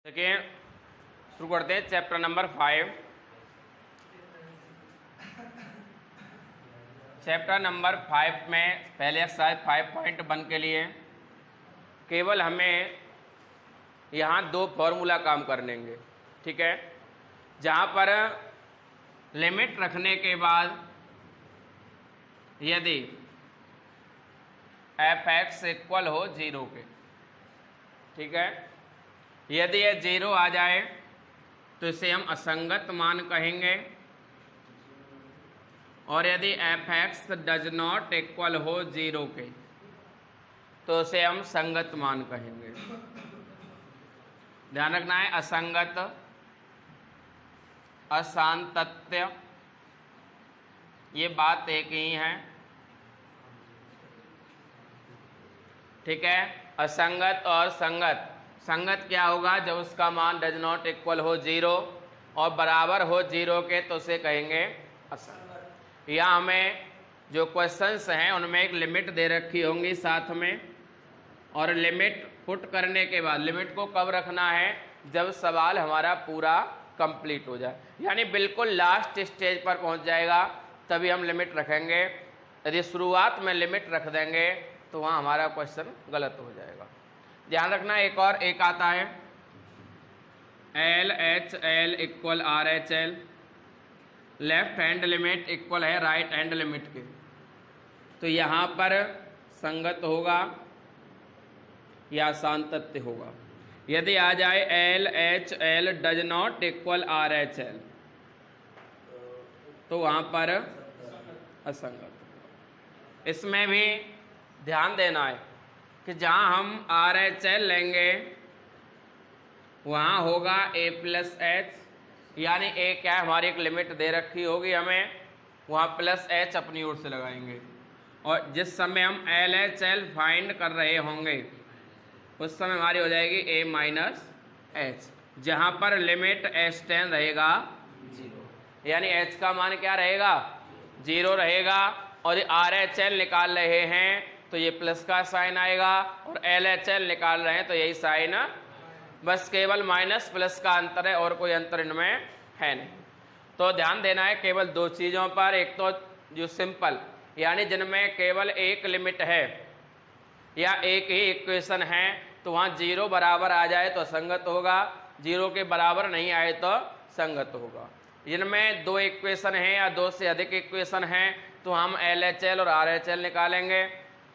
देखिए शुरू करते हैं चैप्टर नंबर 5। चैप्टर नंबर 5 में पहले एक्सरसाइज 5.1 के लिए केवल हमें यहाँ दो फॉर्मूला काम करनेंगे, ठीक है। जहाँ पर लिमिट रखने के बाद यदि f(x) इक्वल हो 0 के, ठीक है, यदि ये 0 आ जाए तो इसे हम असंगत मान कहेंगे, और यदि f(x) डज नॉट इक्वल हो 0 के तो इसे हम संगत मान कहेंगे। ध्यान रखना है, असंगत, असांतत्य, ये बात एक ही है, ठीक है। असंगत और संगत। संगत क्या होगा? जब उसका मान डज नॉट इक्वल हो 0 और बराबर हो 0 के तो उसे कहेंगे असंगत। या हमें जो क्वेश्चंस हैं उनमें एक लिमिट दे रखी होंगी साथ में, और लिमिट पुट करने के बाद लिमिट को कब रखना है? जब सवाल हमारा पूरा कंप्लीट हो जाए, यानी बिल्कुल लास्ट स्टेज पर पहुंच जाएगा तभी हम लिमिट रखेंगे। यदि शुरुआत में लिमिट रख देंगे तो वहाँ हमारा क्वेश्चन गलत हो जाएगा। ध्यान रखना, एक आता है LHL equal RHL, left hand limit equal है राइट हैंड लिमिट के, तो यहाँ पर संगत होगा या सान्तत्य होगा। यदि आ जाए LHL does not equal RHL तो वहाँ पर असंगत। इसमें भी ध्यान देना है कि जहाँ हम RHL लेंगे वहाँ होगा A+H, यानी A क्या है, हमारी एक लिमिट दे रखी होगी हमें, वहाँ +H अपनी ओर से लगाएंगे। और जिस समय हम LHL फाइंड कर रहे होंगे उस समय हमारी हो जाएगी A-H, जहाँ पर लिमिट H10 रहेगा 0, यानी H का मान क्या रहेगा? 0 रहेगा। और RHL निकाल रहे हैं तो ये प्लस का साइन आएगा, और LHL निकाल रहे हैं तो यही साइन, बस केवल माइनस प्लस का अंतर है और कोई अंतर इनमें है नहीं। तो ध्यान देना है केवल दो चीज़ों पर, एक तो जो सिंपल यानी जिनमें केवल एक लिमिट है या एक ही इक्वेशन है तो वहाँ 0 बराबर आ जाए तो संगत होगा, 0 के बराबर नहीं आए तो संगत होगा। जिनमें दो इक्वेशन हैं या दो से अधिक इक्वेशन हैं तो हम LHL और RHL निकालेंगे।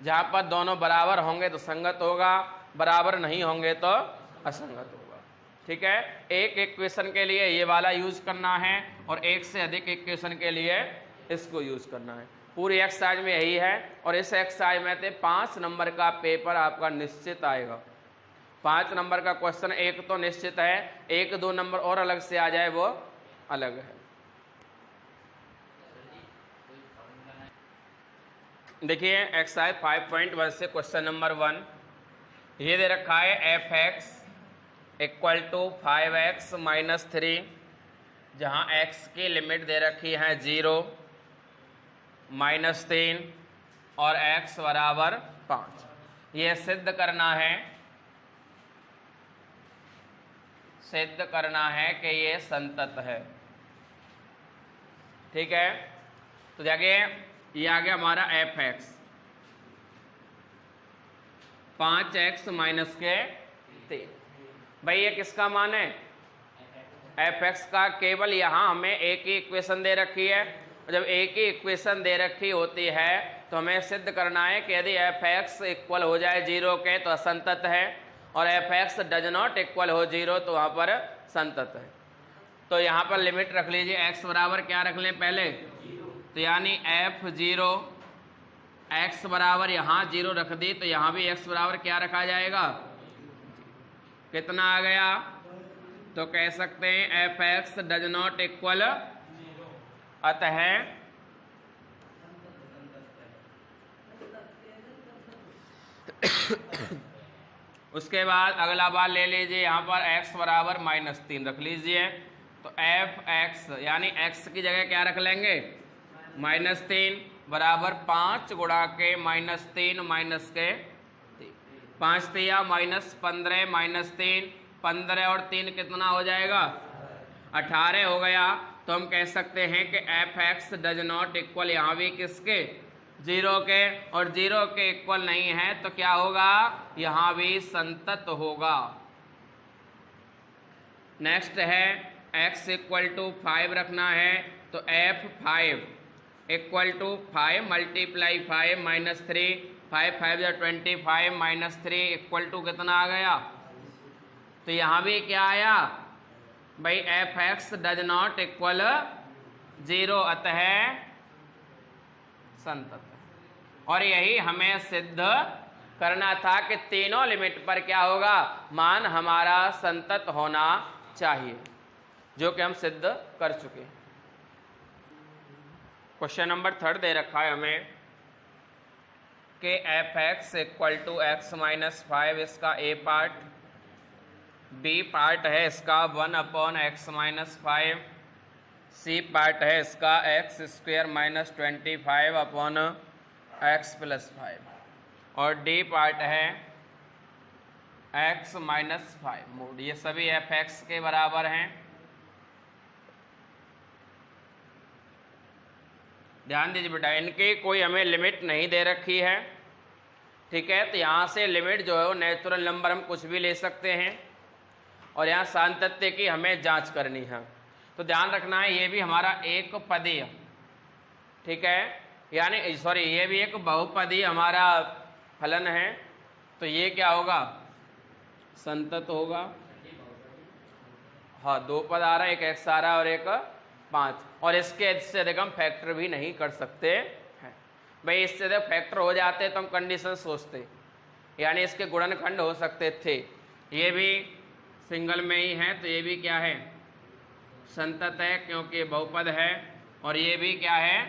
जहाँ पर दोनों बराबर होंगे तो संगत होगा, बराबर नहीं होंगे तो असंगत होगा, ठीक है। एक इक्वेशन के लिए ये वाला यूज करना है और एक से अधिक इक्वेशन के लिए इसको यूज करना है। पूरी एक्सरसाइज में यही है, और इस एक्सरसाइज में से 5 नंबर का पेपर आपका निश्चित आएगा। 5 नंबर का क्वेश्चन एक तो निश्चित है, 1-2 नंबर और अलग से आ जाए वो अलग है। देखिए एक्सरसाइज 5.1 से क्वेश्चन नंबर 1 ये दे रखा है f(x) equal to 5x minus 3, जहाँ x की लिमिट दे रखी है 0, -3 और x बराबर 5। ये सिद्ध करना है कि ये संतत है, ठीक है। तो देखिए ये आ गया हमारा f(x), 5x माइनस के 3। भाई ये किसका मान है? f(x) का। केवल यहाँ हमें एक ही इक्वेशन दे रखी है, जब एक ही इक्वेशन दे रखी होती है तो हमें सिद्ध करना है कि यदि f(x) इक्वल हो जाए 0 के तो असंतत है, और f(x) डज नॉट इक्वल हो 0 तो वहाँ पर संतत है। तो यहाँ पर लिमिट रख लीजिए, x बराबर क्या रख लें पहले, तो यानी f0, x बराबर यहाँ 0 रख दी तो यहाँ भी x बराबर क्या रखा जाएगा? कितना आ गया? तो कह सकते हैं f(x) डज नॉट इक्वल, अतः उसके बाद अगला बार ले लीजिए, यहाँ पर x बराबर -3 रख लीजिए, तो f(x) यानी x की जगह क्या रख लेंगे? -3 बराबर 5 गुणा के -3 माइनस के 5 3 -15 -3 15 और 3 कितना हो जाएगा? 18 हो गया। तो हम कह सकते हैं कि F x does not equal यहाँ भी किसके? 0 के, और 0 के इक्वल नहीं है तो क्या होगा? यहाँ भी संतत होगा। नेक्स्ट है x इक्वल टू 5 रखना है, तो f 5 equal to 5 multiply 5 minus 3, 5 5 या 25 माइनस 3 इक्वल टू कितना आ गया? तो यहाँ भी क्या आया भाई? F x does not equal 0, अतः संतत। और यही हमें सिद्ध करना था कि तीनों लिमिट पर क्या होगा? मान हमारा संतत होना चाहिए, जो कि हम सिद्ध कर चुके हैं। क्वेश्चन नंबर 3 दे रखा है हमें कि F X equal to X minus 5, इसका ए पार्ट, बी पार्ट है इसका 1 upon X minus 5, C part है इसका X square minus 25 upon X plus 5, और डी पार्ट है x माइनस 5 मोड। ये सभी एफ एक्स के बराबर हैं। ध्यान दीजिए बेटा, इनकी कोई हमें लिमिट नहीं दे रखी है, ठीक है? तो यहाँ से लिमिट जो है वो नेचुरल नंबर हम कुछ भी ले सकते हैं, और यहाँ सातत्य की हमें जांच करनी है। तो ध्यान रखना है ये भी हमारा एक पदीय, ठीक है, यानी सॉरी ये भी एक बहुपदीय हमारा फलन है। तो ये क्या होगा? संतत होगा। हाँ, 2 पद आ रहा है, एक एक्स आ रहा है और एक 5, और इसके से अधिक हम फैक्टर भी नहीं कर सकते हैं भाई। इससे अधिक फैक्टर हो जाते तो हम कंडीशन सोचते, यानी इसके गुणनखंड हो सकते थे। ये भी सिंगल में ही है, तो ये भी क्या है? संतत है, क्योंकि ये बहुपद है, और ये भी क्या है?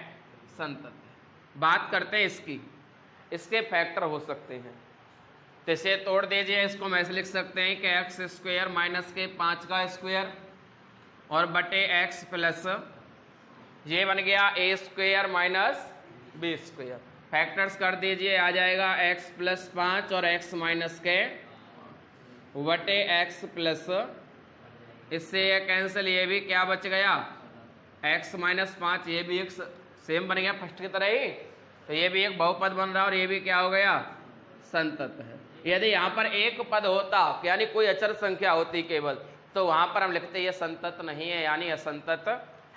संतत है। बात करते हैं इसकी, इसके फैक्टर हो सकते हैं, तो इसे तोड़ दीजिए। इसको हम ऐसे लिख सकते हैं कि एक्स स्क्वेयर माइनस के 5 का स्क्वेयर और बटे एक्स प्लस, ये बन गया a square minus b square. Factors कर दीजिए, आ जाएगा एक्स प्लस 5 और एक्स माइनस के बटे एक्स प्लस, इससे ये कैंसिल, ये भी क्या बच गया? एक्स माइनस 5, ये भी एक सेम बन गया फर्स्ट की तरह ही, तो ये भी एक बहुपद बन रहा है, और ये भी क्या हो गया? संतत है। यदि यहाँ पर एक पद होता, यानी कोई अचर संख्या होती केवल, तो वहां पर हम लिखते ये संतत नहीं है, यानी असंतत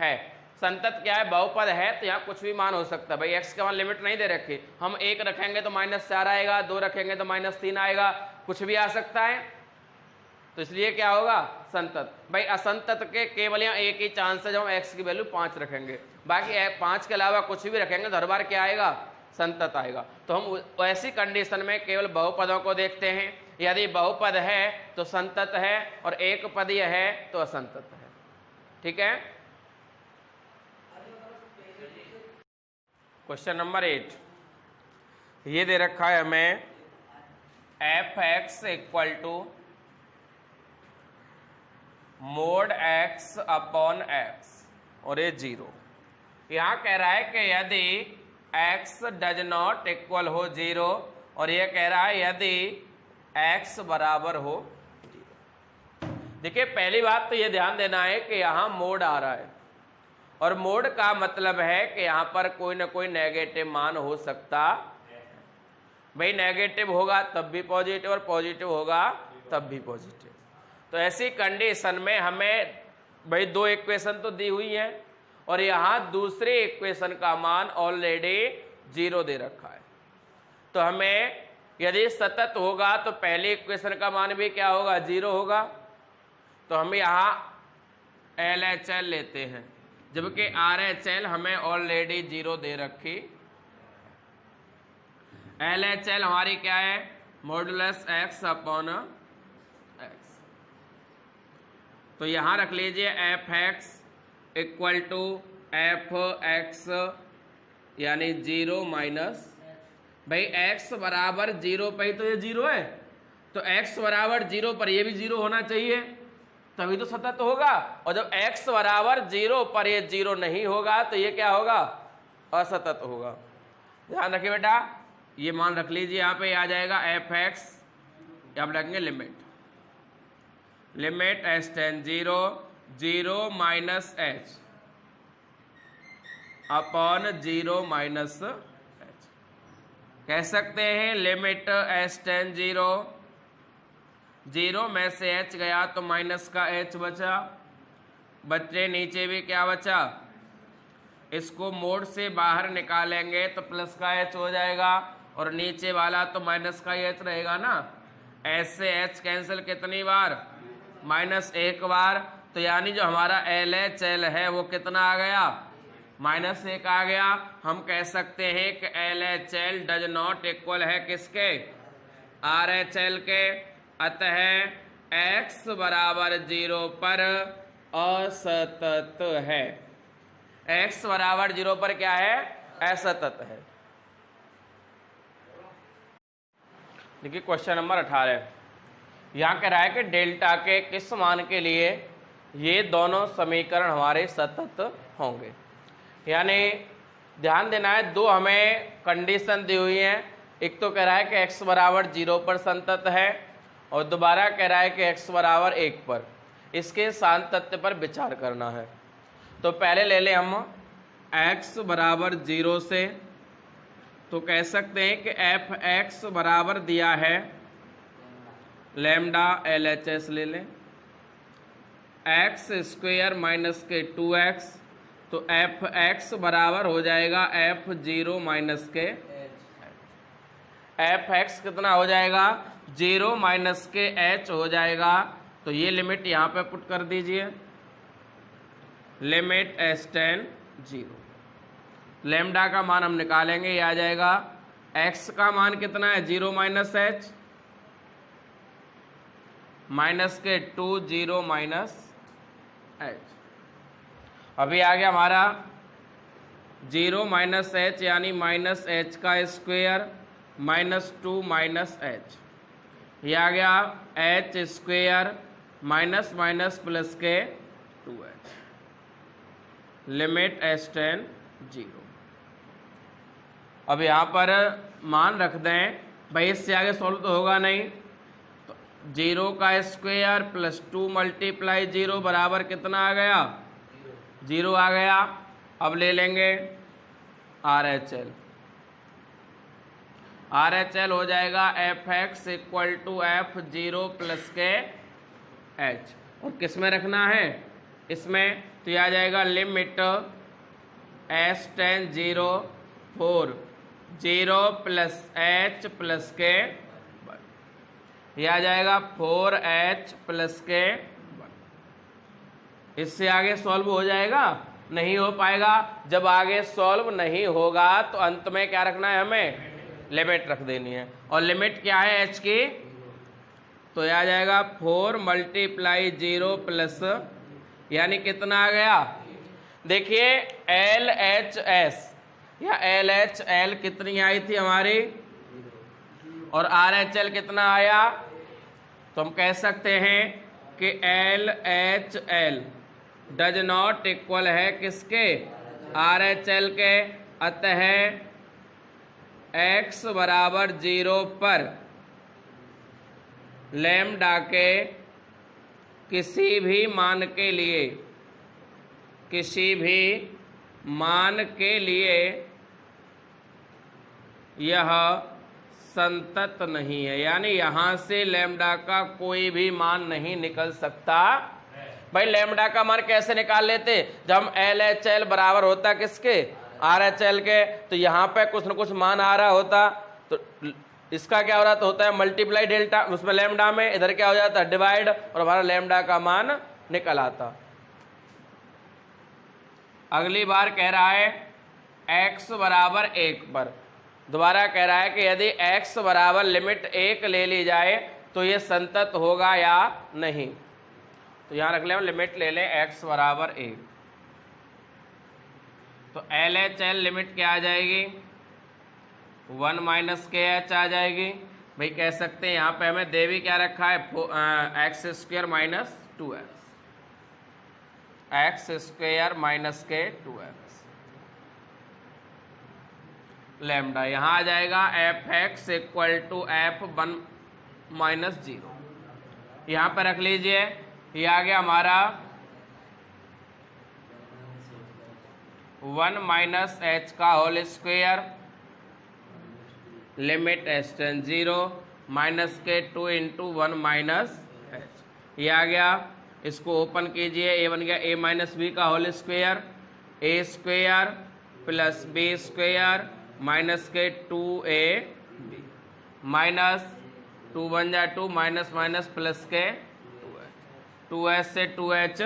है। संतत क्या है? बहुपद है, तो यहाँ कुछ भी मान हो सकता है भाई। एक्स का मान लिमिट नहीं दे रखी, हम 1 रखेंगे तो -4 आएगा, 2 रखेंगे तो -3 आएगा, कुछ भी आ सकता है, तो इसलिए क्या होगा? संतत। भाई असंतत के केवल यहाँ एक ही चांस है, जब हम एक्स की वैल्यू 5 रखेंगे, बाकी 5 के अलावा कुछ भी रखेंगे तो हर बार क्या आएगा? संतत आएगा। तो हम ऐसी कंडीशन में केवल बहुपदों को देखते हैं। यदि बहुपद है तो संतत है, और एक पदीय है तो असंतत है, ठीक है? क्वेश्चन नंबर 8 ये दे रखा है हमें F X equal to mod X upon X, और ये 0। यहां कह रहा है कि यदि x डज नॉट इक्वल हो 0, और ये कह रहा है यदि x बराबर हो 0। देखिए, पहली बात तो ये ध्यान देना है कि यहाँ मोड आ रहा है, और मोड का मतलब है कि यहाँ पर कोई ना कोई नेगेटिव मान हो सकता भाई। नेगेटिव होगा तब भी पॉजिटिव, और पॉजिटिव होगा तब भी पॉजिटिव। तो ऐसी कंडीशन में हमें भाई 2 इक्वेशन तो दी हुई है, और यहाँ दूसरे इक्वेशन का मान ऑलरेडी 0 दे रखा है। तो हमें यदि सतत होगा तो पहले इक्वेशन का मान भी क्या होगा? 0 होगा। तो हम यहाँ LHL लेते हैं, जबकि RHL हमें ऑलरेडी 0 दे रखी। LHL हमारी क्या है? Modulus x upon x। तो यहाँ रख लीजिए F X equal to F X, यानी 0 माइनस, भाई x बराबर 0 पर ही तो ये 0 है, तो x बराबर 0 पर ये भी 0 होना चाहिए, तभी तो सतत होगा। और जब x बराबर 0 पर ये 0 नहीं होगा तो ये क्या होगा? असतत होगा। ध्यान रखिए बेटा, ये मान रख लीजिए, यहाँ पे आ जाएगा एफ एक्स, आप रखेंगे limit. Limit H tends 0 0 minus H upon 0 minus H. कह सकते हैं लिमिट एच टेन 0 0 में से एच गया तो माइनस का एच बचा, बच्चे नीचे भी क्या बचा, इसको मोड से बाहर निकालेंगे तो प्लस का एच हो जाएगा और नीचे वाला तो माइनस का एच रहेगा ना। एच से एच कैंसिल कितनी बार, माइनस एक बार। तो यानी जो हमारा एल एच एल है वो कितना आ गया, माइनस एक आ गया। हम कह सकते हैं कि L H L does not equal है किसके, आर एच एल के। अतः एक्स बराबर 0 पर असतत है। एक्स बराबर 0 पर क्या है, असतत है। देखिए क्वेश्चन नंबर 18, यहाँ कह रहा है कि डेल्टा के किस मान के लिए ये दोनों समीकरण हमारे सतत होंगे। यानी ध्यान देना है, दो हमें कंडीशन दी हुई है। एक तो कह रहा है कि x बराबर 0 पर संतत है और दोबारा कह रहा है कि x बराबर 1 पर। इसके सांतत्य पर विचार करना है। तो पहले ले लें हम x बराबर 0 से, तो कह सकते हैं कि एफ एक्स बराबर दिया है लैम्डा एल एच एस ले लें, एक्स स्क्वेयर माइनस के 2x, तो एफ एक्स बराबर हो जाएगा एफ 0 माइनस के एफ एक्स कितना हो जाएगा, 0 माइनस के h हो जाएगा। तो ये लिमिट यहाँ पे पुट कर दीजिए, लिमिट एच टेन 0। लैम्डा का मान हम निकालेंगे, ये आ जाएगा x का मान कितना है, 0 माइनस एच माइनस के 2 0 माइनस एच। अभी आ गया हमारा 0 माइनस एच यानी माइनस एच का स्क्वेयर माइनस 2 माइनस एच। ये आ गया H square minus minus plus के 2h, लिमिट एच टेन 0। अब यहाँ पर मान रख दें भाई, इससे आगे सॉल्व तो होगा नहीं। तो 0 का स्क्वायर प्लस 2 मल्टीप्लाई 0 बराबर कितना आ गया, 0 आ गया। अब ले लेंगे R H L, R H L हो जाएगा F X equal to F 0 plus के एच। और किस में रखना है, इसमें। तो यह आ जाएगा limit H tends 0 4 0 plus H plus के, यह आ जाएगा 4h प्लस के। इससे आगे सॉल्व हो जाएगा, नहीं हो पाएगा। जब आगे सॉल्व नहीं होगा तो अंत में क्या रखना है, हमें लिमिट रख देनी है। और लिमिट क्या है h की, तो यह आ जाएगा 4 मल्टीप्लाई 0 प्लस, यानी कितना आ गया, देखिए एल एच एस या एल एच एल कितनी आई थी हमारी, और आर एच एल कितना आया। तो हम कह सकते हैं कि L H L does not equal है किसके, आर एच एल के। अतः x बराबर 0 पर लैम्डा के किसी भी मान के लिए, किसी भी मान के लिए यह संतत नहीं है। यानी यहां से लैम्डा का कोई भी मान नहीं निकल सकता। भाई लैम्डा का मान कैसे निकाल लेते, जब हम एल एच एल बराबर होता किसके, आर एच एल के। तो यहाँ पे कुछ न कुछ मान आ रहा होता, तो इसका क्या हो रहा तो होता है मल्टीप्लाई डेल्टा, उसमें लैम्डा में, इधर क्या हो जाता है डिवाइड, और हमारा लैम्डा का मान निकल आता। अगली बार कह रहा है x बराबर 1 पर, दोबारा कह रहा है कि यदि x बराबर लिमिट 1 ले ली जाए तो ये संतत होगा या नहीं। तो यहाँ रख लें, लिमिट ले लें x बराबर 1। तो एल एच एल लिमिट क्या आ जाएगी, 1 माइनस के एच आ जाएगी। भाई कह सकते हैं यहाँ पे हमें दे भी क्या रखा है, X square minus 2x, X square minus के 2x लैम्डा। यहाँ आ जाएगा F X equal to F 1 minus 0। यहाँ पर रख लीजिए ये आ गया हमारा 1 माइनस एच का whole square limit H tends 0 minus के 2 इंटू 1 माइनस एच। ये आ गया, इसको ओपन कीजिए, ए बन गया a माइनस बी का whole square, a square plus b square minus के 2ab माइनस 2 बन जाए 2 माइनस माइनस प्लस के 2h से 2h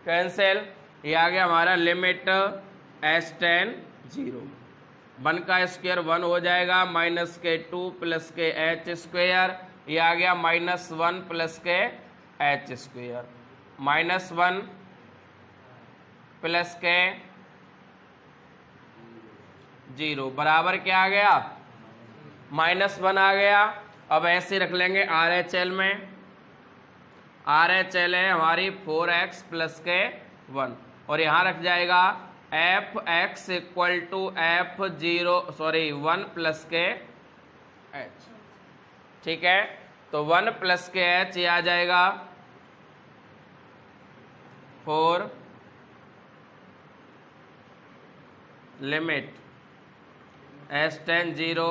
कैंसिल। ये आ गया हमारा लिमिट एच टेन 0, 1 का स्क्वायर 1 हो जाएगा माइनस के 2 प्लस के h स्क्वायर। ये आ गया माइनस 1 प्लस के h स्क्वायर, माइनस 1 प्लस के 0 बराबर क्या आ गया, माइनस 1 आ गया। अब ऐसे रख लेंगे RHL में, RHL है हमारी 4x प्लस के 1 और यहाँ रख जाएगा fx equal to f1 plus के h। ठीक है, तो 1 प्लस के h ये आ जाएगा 4 लिमिट एच टेन 0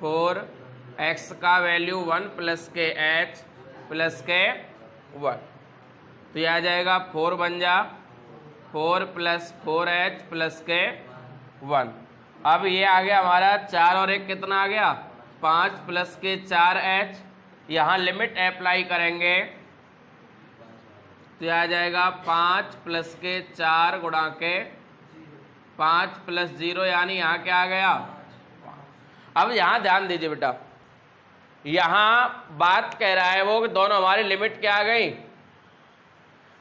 4 x का वैल्यू 1 प्लस के h प्लस के 1, तो ये आ जाएगा 4 बन जा 4 प्लस 4h प्लस के 1। अब ये आ गया हमारा 4 और 1 कितना आ गया 5 प्लस के 4h। यहाँ लिमिट अप्लाई करेंगे तो आ जाएगा 5 प्लस के 4 गुणा के 5 प्लस 0 यानी यहाँ क्या आ गया। अब यहाँ ध्यान दीजिए बेटा, यहाँ बात कह रहा है वो कि दोनों हमारी लिमिट क्या आ गई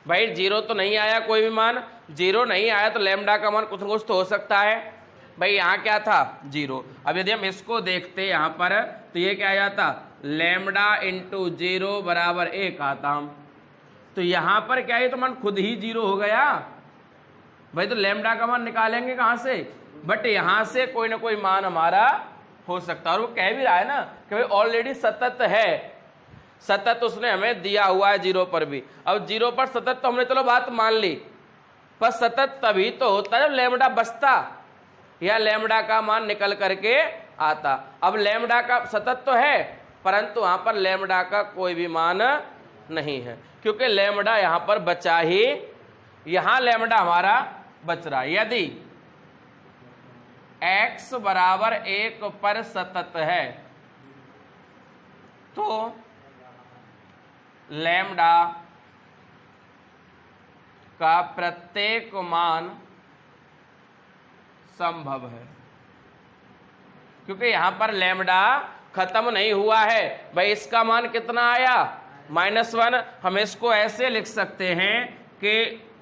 भाई, 0 तो नहीं आया, कोई भी मान 0 नहीं आया तो लैम्डा का मान कुछ न कुछ तो हो सकता है भाई। यहाँ क्या था 0। अब यदि हम इसको देखते यहाँ पर तो ये क्या आ जाता, लैम्डा इंटू 0 बराबर 1 आता। तो यहाँ पर क्या है, तो मान खुद ही 0 हो गया भाई, तो लैम्डा का मान निकालेंगे कहाँ से, बट यहाँ से कोई ना कोई मान हमारा हो सकता है। और वो कह भी रहा है ना कि भाई ऑलरेडी सतत है, सतत उसने हमें दिया हुआ है 0 पर भी। अब 0 पर सतत तो हमने चलो बात मान ली, पर सतत तभी तो होता है जब लैम्डा बचता या लैम्डा का मान निकल करके आता। अब लैम्डा का सतत तो है परंतु वहां पर लैम्डा का कोई भी मान नहीं है, क्योंकि लैम्डा यहां पर बचा ही, यहां लैम्डा हमारा बच रहा है। यदि x बराबर 1 पर सतत है तो लैम्डा का प्रत्येक मान संभव है, क्योंकि यहां पर लैम्डा खत्म नहीं हुआ है भाई। इसका मान कितना आया -1, हम इसको ऐसे लिख सकते हैं कि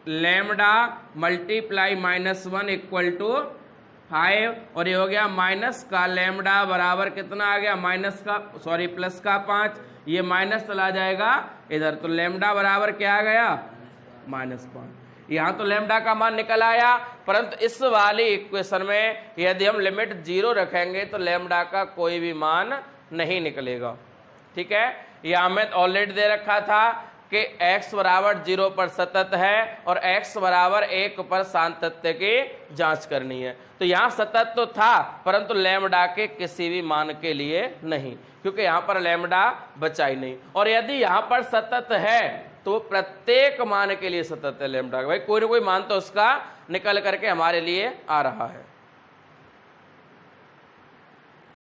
लैम्डा मल्टीप्लाई -1 इक्वल टू 5 और ये हो गया माइनस का लैम्डा बराबर कितना आ गया, प्लस का 5, ये माइनस चला जाएगा इधर, तो लैम्डा बराबर क्या आ गया -5। यहाँ तो लैम्डा का मान निकल आया, परंतु इस वाली इक्वेशन में यदि हम लिमिट 0 रखेंगे तो लैम्डा का कोई भी मान नहीं निकलेगा। ठीक है, यहाँ में ऑलरेडी दे रखा था कि x बराबर 0 पर सतत है और x बराबर 1 पर सातत्य की जांच करनी है। तो यहाँ सतत तो था परंतु लैम्डा के किसी भी मान के लिए नहीं, क्योंकि यहाँ पर लैम्डा बचा ही नहीं। और यदि यहाँ पर सतत है तो प्रत्येक मान के लिए सतत है लैम्डा, भाई कोई ना कोई मान तो उसका निकल करके हमारे लिए आ रहा है।